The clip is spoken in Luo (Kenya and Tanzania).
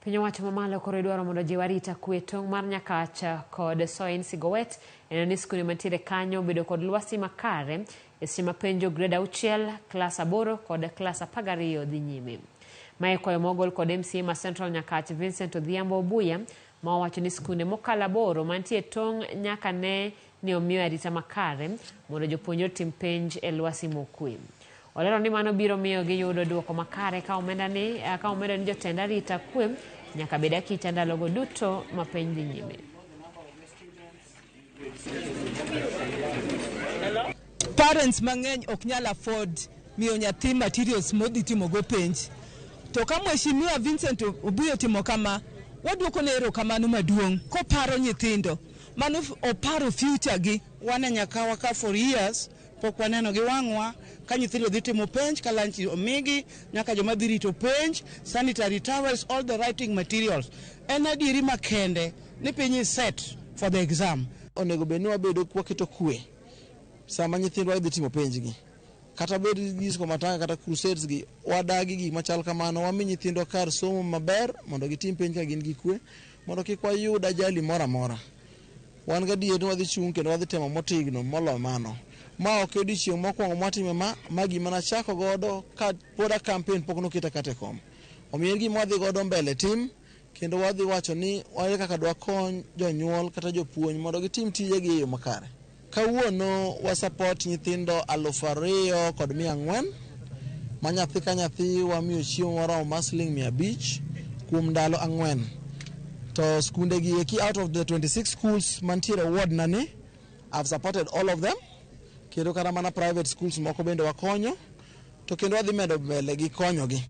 Piny owacho mamalo koro idwaro mondo jiw arita kwe tong mar Nyakach kod Soin Sigowet ni skunde mantiere kanyo bedo kod lwasi makare e seche ma penjo grade 6, klas 8 kod klas 12 dhi nyime. Mae kwayo mogol kod MCA ma Central Nyakach Vincent Odhiambo Obuya ma owacho ni skunde mokalo 8 mantie tong nyaka ne ni omiyo arita makare mondo jopuonjre tim penj e lwasi mokwe. Olero ni mano biro miyo giyudo duoko makare ka omenda ni jotend arita kwe nyaka bed akita ndalogo duto ma penj dhi nyime. Parents mang'eny ok nyal afford miyo nyathi materials modhi timo go penj. To ka Mheshimiwa Vincent Obuya timo kama, waduoko ne erokamano maduong' koparo nyithindo, mano oparo future gi. Wane nyakawa ka for years pok waneno gi wang'wa ka nyithindo dhi timo penj, ka lunch omigi, nyaka joma dhi rito penj, sanitary towels, all the writing materials. En adieri makende ni piny is set for the exam. Onego bed ni wabedo kwaketo kwe sama nyithindwa dhi timo penj gi. Kata bed disco matanga kata crusades gi, wadagi gik machal kamano, wami nyithindwa kar somo maber mondo gitim penj ka gin gi kwe, mondo kik wayud ajali moro amora. Wan gadier ni wadhi chung' kendo wadhi temo motegno molo mano. Ma ok odiochieng' mokwongo mwatime ma gima nachako godo ka poda campaign pok noketa kata kom. Omiyo gima wadhi godo mbele tim, kendo wadhi wacho ni wale kaka dwa kony jonyuol kata jopuonj mondo gitim tijegi e yo makare. Kawuono wa support nyithindo 2,400 ma nyathi ka nyathi wamiyo chiemo moro ma siling 500 kuom ndalo 4. To skunde gi eki out of the 26 schools mantiere ward nani, I've supported all of them. Kendo kata mana private schools moko bende wakonyo, to kendo wadhi medo mbele gi konyo gi.